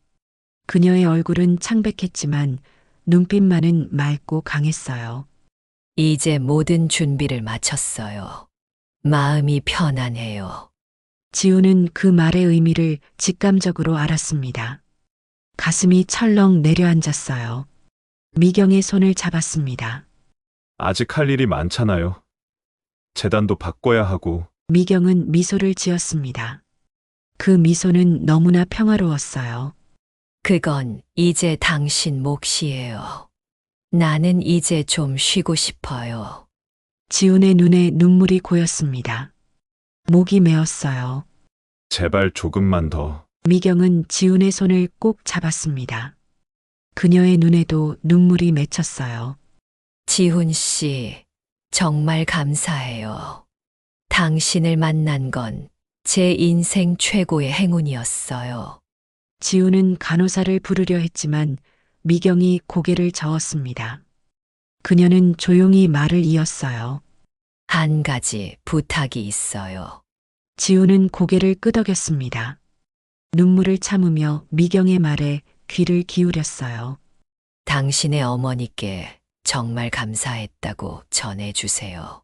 그녀의 얼굴은 창백했지만 눈빛만은 맑고 강했어요. 이제 모든 준비를 마쳤어요. 마음이 편안해요. 지훈은 그 말의 의미를 직감적으로 알았습니다. 가슴이 철렁 내려앉았어요. 미경의 손을 잡았습니다. 아직 할 일이 많잖아요. 재단도 바꿔야 하고. 미경은 미소를 지었습니다. 그 미소는 너무나 평화로웠어요. 그건 이제 당신 몫이에요. 나는 이제 좀 쉬고 싶어요. 지훈의 눈에 눈물이 고였습니다. 목이 메었어요. 제발 조금만 더. 미경은 지훈의 손을 꼭 잡았습니다. 그녀의 눈에도 눈물이 맺혔어요. 지훈 씨, 정말 감사해요. 당신을 만난 건 제 인생 최고의 행운이었어요. 지훈은 간호사를 부르려 했지만 미경이 고개를 저었습니다. 그녀는 조용히 말을 이었어요. 한 가지 부탁이 있어요. 지훈은 고개를 끄덕였습니다. 눈물을 참으며 미경의 말에 귀를 기울였어요. 당신의 어머니께 정말 감사했다고 전해주세요.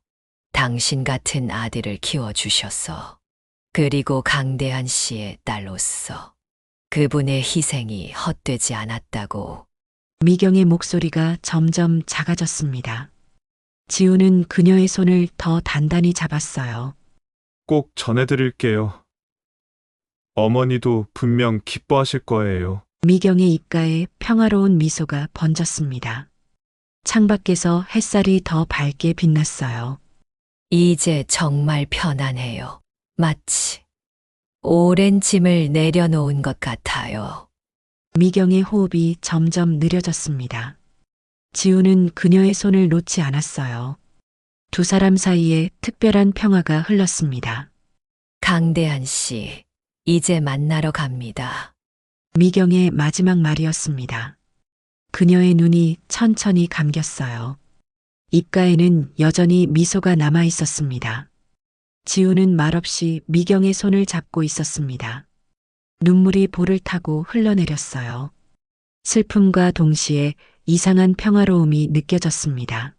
당신 같은 아들을 키워주셔서, 그리고 강대한 씨의 딸로서 그분의 희생이 헛되지 않았다고. 미경의 목소리가 점점 작아졌습니다. 지훈은 그녀의 손을 더 단단히 잡았어요. 꼭 전해드릴게요. 어머니도 분명 기뻐하실 거예요. 미경의 입가에 평화로운 미소가 번졌습니다. 창밖에서 햇살이 더 밝게 빛났어요. 이제 정말 편안해요. 마치 오랜 짐을 내려놓은 것 같아요. 미경의 호흡이 점점 느려졌습니다. 지훈은 그녀의 손을 놓지 않았어요. 두 사람 사이에 특별한 평화가 흘렀습니다. 강대한 씨, 이제 만나러 갑니다. 미경의 마지막 말이었습니다. 그녀의 눈이 천천히 감겼어요. 입가에는 여전히 미소가 남아 있었습니다. 지훈은 말없이 미경의 손을 잡고 있었습니다. 눈물이 볼을 타고 흘러내렸어요. 슬픔과 동시에 이상한 평화로움이 느껴졌습니다.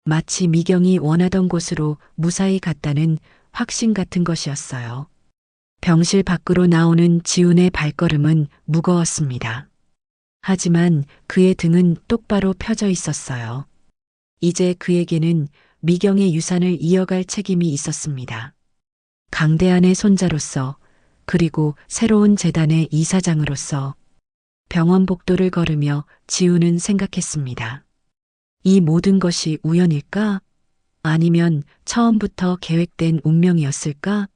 마치 미경이 원하던 곳으로 무사히 갔다는 확신 같은 것이었어요. 병실 밖으로 나오는 지훈의 발걸음은 무거웠습니다. 하지만 그의 등은 똑바로 펴져 있었어요. 이제 그에게는 미경의 유산을 이어갈 책임이 있었습니다. 강대한의 손자로서, 그리고 새로운 재단의 이사장으로서 병원 복도를 걸으며 지훈은 생각했습니다. 이 모든 것이 우연일까? 아니면 처음부터 계획된 운명이었을까?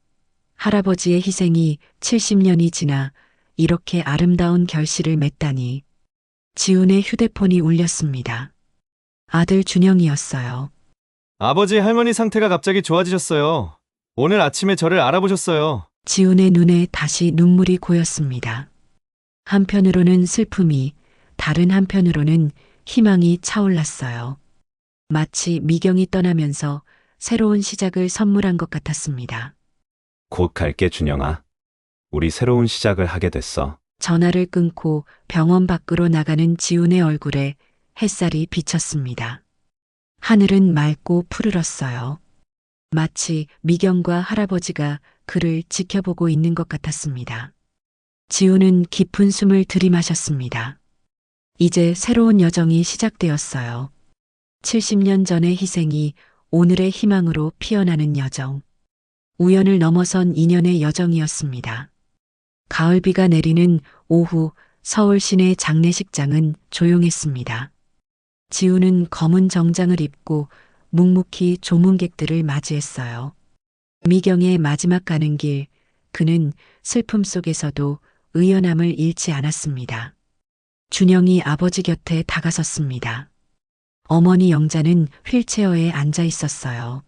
할아버지의 희생이 70년이 지나 이렇게 아름다운 결실을 맺다니. 지훈의 휴대폰이 울렸습니다. 아들 준영이었어요. 아버지 할머니 상태가 갑자기 좋아지셨어요. 오늘 아침에 저를 알아보셨어요. 지훈의 눈에 다시 눈물이 고였습니다. 한편으로는 슬픔이, 다른 한편으로는 희망이 차올랐어요. 마치 미경이 떠나면서 새로운 시작을 선물한 것 같았습니다. 곧 갈게, 준영아. 우리 새로운 시작을 하게 됐어. 전화를 끊고 병원 밖으로 나가는 지훈의 얼굴에 햇살이 비쳤습니다. 하늘은 맑고 푸르렀어요. 마치 미경과 할아버지가 그를 지켜보고 있는 것 같았습니다. 지훈은 깊은 숨을 들이마셨습니다. 이제 새로운 여정이 시작되었어요. 70년 전의 희생이 오늘의 희망으로 피어나는 여정. 우연을 넘어선 인연의 여정이었습니다. 가을비가 내리는 오후 서울 시내 장례식장은 조용했습니다. 지훈은 검은 정장을 입고 묵묵히 조문객들을 맞이했어요. 미경의 마지막 가는 길, 그는 슬픔 속에서도 의연함을 잃지 않았습니다. 준영이 아버지 곁에 다가섰습니다. 어머니 영자는 휠체어에 앉아 있었어요.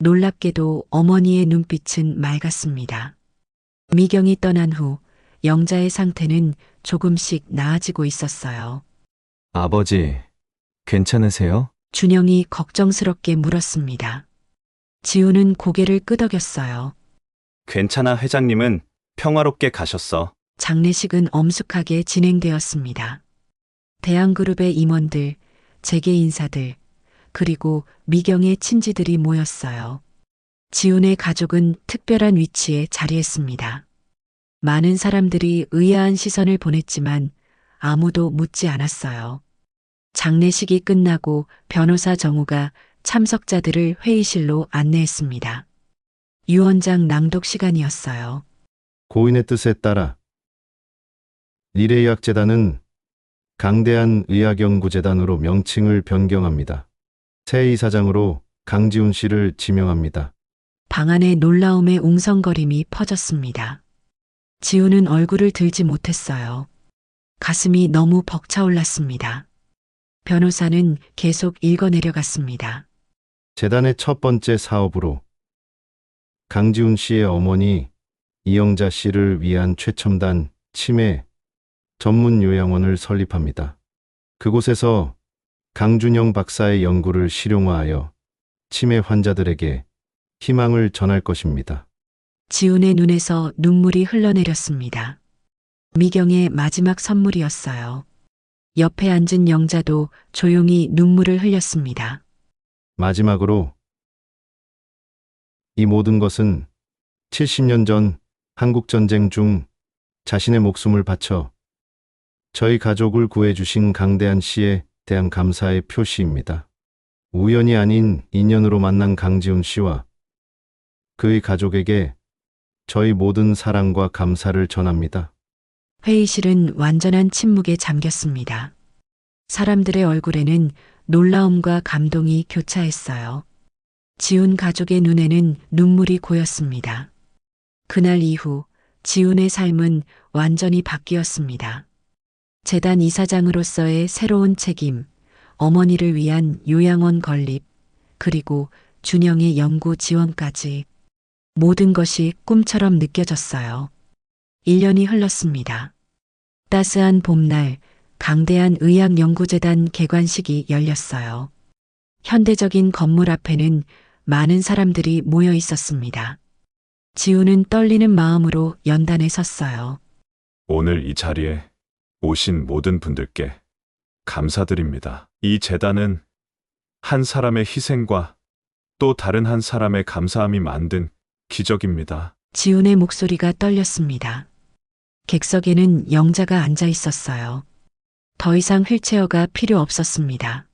놀랍게도 어머니의 눈빛은 맑았습니다. 미경이 떠난 후 영자의 상태는 조금씩 나아지고 있었어요. 아버지, 괜찮으세요? 준영이 걱정스럽게 물었습니다. 지훈은 고개를 끄덕였어요. 괜찮아, 회장님은 평화롭게 가셨어. 장례식은 엄숙하게 진행되었습니다. 대한그룹의 임원들, 재계 인사들, 그리고 미경의 친지들이 모였어요. 지훈의 가족은 특별한 위치에 자리했습니다. 많은 사람들이 의아한 시선을 보냈지만 아무도 묻지 않았어요. 장례식이 끝나고 변호사 정우가 참석자들을 회의실로 안내했습니다. 유언장 낭독 시간이었어요. 고인의 뜻에 따라 미래의학재단은 강대한 의학연구재단으로 명칭을 변경합니다. 새 이사장으로 강지훈 씨를 지명합니다. 방 안에 놀라움의 웅성거림이 퍼졌습니다. 지우는 얼굴을 들지 못했어요. 가슴이 너무 벅차올랐습니다. 변호사는 계속 읽어내려갔습니다. 재단의 첫 번째 사업으로 강지훈 씨의 어머니 이영자 씨를 위한 최첨단 치매 전문 요양원을 설립합니다. 그곳에서 강준영 박사의 연구를 실용화하여 치매 환자들에게 희망을 전할 것입니다. 지훈의 눈에서 눈물이 흘러내렸습니다. 미경의 마지막 선물이었어요. 옆에 앉은 영자도 조용히 눈물을 흘렸습니다. 마지막으로 이 모든 것은 70년 전 한국전쟁 중 자신의 목숨을 바쳐 저희 가족을 구해주신 강대한 씨에 대한 감사의 표시입니다. 우연이 아닌 인연으로 만난 강지훈 씨와 그의 가족에게 저희 모든 사랑과 감사를 전합니다. 회의실은 완전한 침묵에 잠겼습니다. 사람들의 얼굴에는 놀라움과 감동이 교차했어요. 지훈 가족의 눈에는 눈물이 고였습니다. 그날 이후 지훈의 삶은 완전히 바뀌었습니다. 재단 이사장으로서의 새로운 책임, 어머니를 위한 요양원 건립, 그리고 준영의 연구 지원까지 모든 것이 꿈처럼 느껴졌어요. 1년이 흘렀습니다. 따스한 봄날, 강대한 의학연구재단 개관식이 열렸어요. 현대적인 건물 앞에는 많은 사람들이 모여 있었습니다. 지우는 떨리는 마음으로 연단에 섰어요. 오늘 이 자리에 오신 모든 분들께 감사드립니다. 이 재단은 한 사람의 희생과 또 다른 한 사람의 감사함이 만든 기적입니다. 지훈의 목소리가 떨렸습니다. 객석에는 영자가 앉아 있었어요. 더 이상 휠체어가 필요 없었습니다.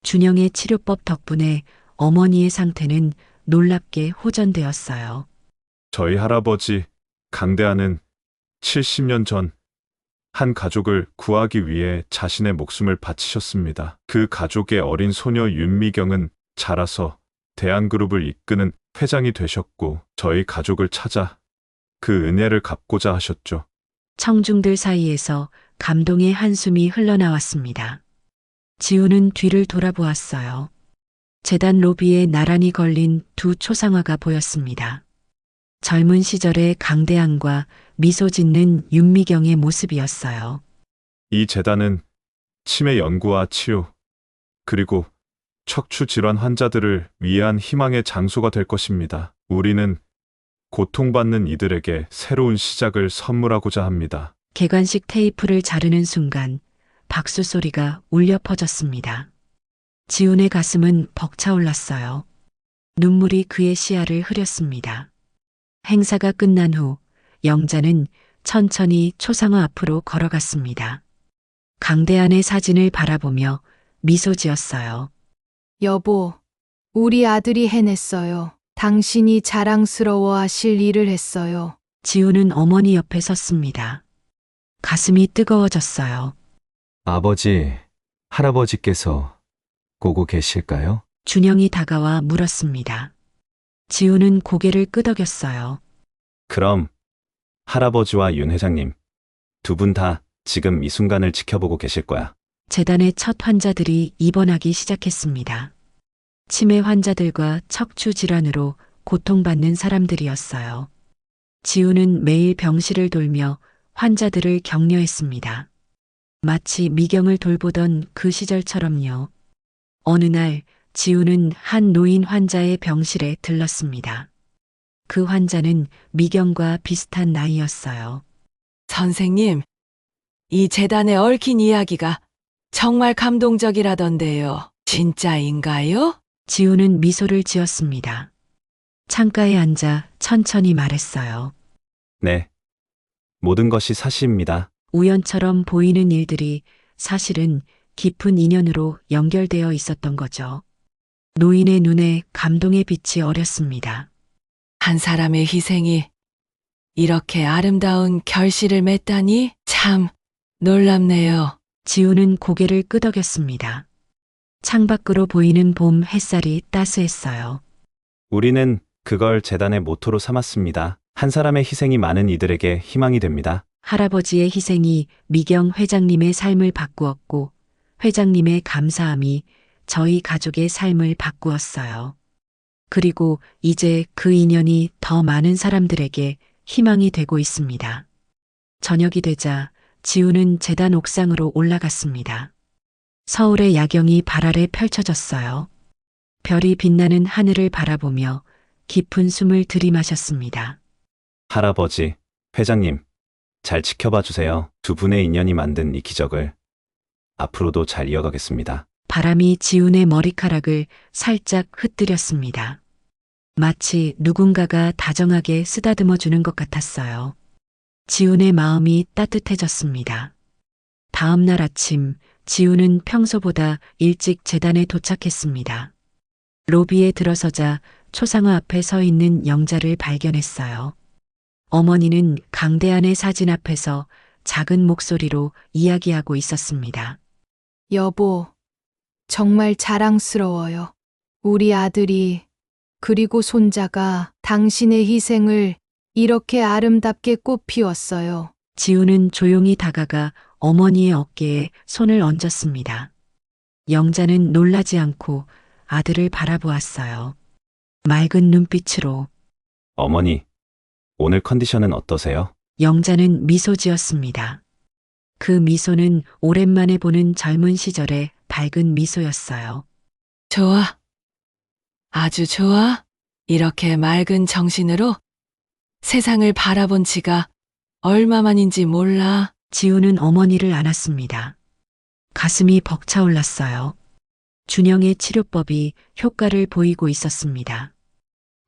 준영의 치료법 덕분에 어머니의 상태는 놀랍게 호전되었어요. 저희 할아버지 강대하는 70년 전 한 가족을 구하기 위해 자신의 목숨을 바치셨습니다. 그 가족의 어린 소녀 윤미경은 자라서 대한그룹을 이끄는 회장이 되셨고 저희 가족을 찾아 그 은혜를 갚고자 하셨죠. 청중들 사이에서 감동의 한숨이 흘러나왔습니다. 지우는 뒤를 돌아보았어요. 재단 로비에 나란히 걸린 두 초상화가 보였습니다. 젊은 시절의 강대한과 미소 짓는 윤미경의 모습이었어요. 이 재단은 치매 연구와 치유, 그리고 척추 질환 환자들을 위한 희망의 장소가 될 것입니다. 우리는 고통받는 이들에게 새로운 시작을 선물하고자 합니다. 개관식 테이프를 자르는 순간 박수 소리가 울려 퍼졌습니다. 지훈의 가슴은 벅차올랐어요. 눈물이 그의 시야를 흐렸습니다. 행사가 끝난 후 영자는 천천히 초상화 앞으로 걸어갔습니다. 강대한의 사진을 바라보며 미소 지었어요. 여보, 우리 아들이 해냈어요. 당신이 자랑스러워하실 일을 했어요. 지훈은 어머니 옆에 섰습니다. 가슴이 뜨거워졌어요. 아버지, 할아버지께서 보고 계실까요? 준영이 다가와 물었습니다. 지훈은 고개를 끄덕였어요. 그럼 할아버지와 윤 회장님, 두 분 다 지금 이 순간을 지켜보고 계실 거야. 재단의 첫 환자들이 입원하기 시작했습니다. 치매 환자들과 척추 질환으로 고통받는 사람들이었어요. 지우는 매일 병실을 돌며 환자들을 격려했습니다. 마치 미경을 돌보던 그 시절처럼요. 어느 날 지우는 한 노인 환자의 병실에 들렀습니다. 그 환자는 미경과 비슷한 나이였어요. 선생님, 이 재단에 얽힌 이야기가 정말 감동적이라던데요. 진짜인가요? 지우는 미소를 지었습니다. 창가에 앉아 천천히 말했어요. 네. 모든 것이 사실입니다. 우연처럼 보이는 일들이 사실은 깊은 인연으로 연결되어 있었던 거죠. 노인의 눈에 감동의 빛이 어렸습니다. 한 사람의 희생이 이렇게 아름다운 결실을 맺다니 참 놀랍네요. 지우는 고개를 끄덕였습니다. 창밖으로 보이는 봄 햇살이 따스했어요. 우리는 그걸 재단의 모토로 삼았습니다. 한 사람의 희생이 많은 이들에게 희망이 됩니다. 할아버지의 희생이 미경 회장님의 삶을 바꾸었고 회장님의 감사함이 저희 가족의 삶을 바꾸었어요. 그리고 이제 그 인연이 더 많은 사람들에게 희망이 되고 있습니다. 저녁이 되자 지우는 재단 옥상으로 올라갔습니다. 서울의 야경이 발 아래 펼쳐졌어요. 별이 빛나는 하늘을 바라보며 깊은 숨을 들이마셨습니다. 할아버지, 회장님, 잘 지켜봐 주세요. 두 분의 인연이 만든 이 기적을 앞으로도 잘 이어가겠습니다. 바람이 지훈의 머리카락을 살짝 흩뜨렸습니다. 마치 누군가가 다정하게 쓰다듬어 주는 것 같았어요. 지훈의 마음이 따뜻해졌습니다. 다음 날 아침, 지훈은 평소보다 일찍 재단에 도착했습니다. 로비에 들어서자 초상화 앞에 서 있는 영자를 발견했어요. 어머니는 강대한의 사진 앞에서 작은 목소리로 이야기하고 있었습니다. 여보, 정말 자랑스러워요. 우리 아들이 그리고 손자가 당신의 희생을 이렇게 아름답게 꽃 피웠어요. 지우는 조용히 다가가 어머니의 어깨에 손을 얹었습니다. 영자는 놀라지 않고 아들을 바라보았어요. 맑은 눈빛으로. 어머니, 오늘 컨디션은 어떠세요? 영자는 미소 지었습니다. 그 미소는 오랜만에 보는 젊은 시절의 밝은 미소였어요. 좋아. 아주 좋아. 이렇게 맑은 정신으로 세상을 바라본 지가 얼마만인지 몰라. 지우는 어머니를 안았습니다. 가슴이 벅차올랐어요. 준영의 치료법이 효과를 보이고 있었습니다.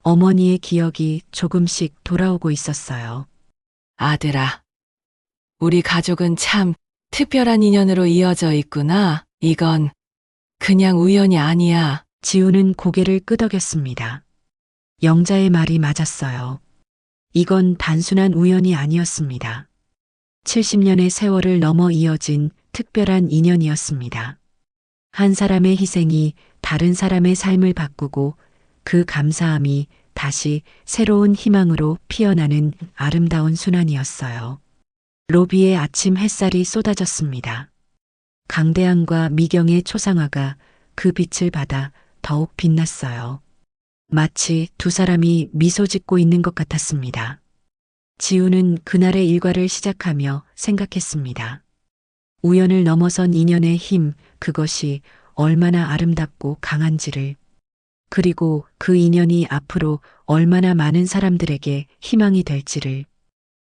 어머니의 기억이 조금씩 돌아오고 있었어요. 아들아, 우리 가족은 참 특별한 인연으로 이어져 있구나. 이건 그냥 우연이 아니야. 지우는 고개를 끄덕였습니다. 영자의 말이 맞았어요. 이건 단순한 우연이 아니었습니다. 70년의 세월을 넘어 이어진 특별한 인연이었습니다. 한 사람의 희생이 다른 사람의 삶을 바꾸고 그 감사함이 다시 새로운 희망으로 피어나는 아름다운 순환이었어요. 로비에 아침 햇살이 쏟아졌습니다. 강대한과 미경의 초상화가 그 빛을 받아 더욱 빛났어요. 마치 두 사람이 미소 짓고 있는 것 같았습니다. 지우는 그날의 일과를 시작하며 생각했습니다. 우연을 넘어선 인연의 힘, 그것이 얼마나 아름답고 강한지를, 그리고 그 인연이 앞으로 얼마나 많은 사람들에게 희망이 될지를.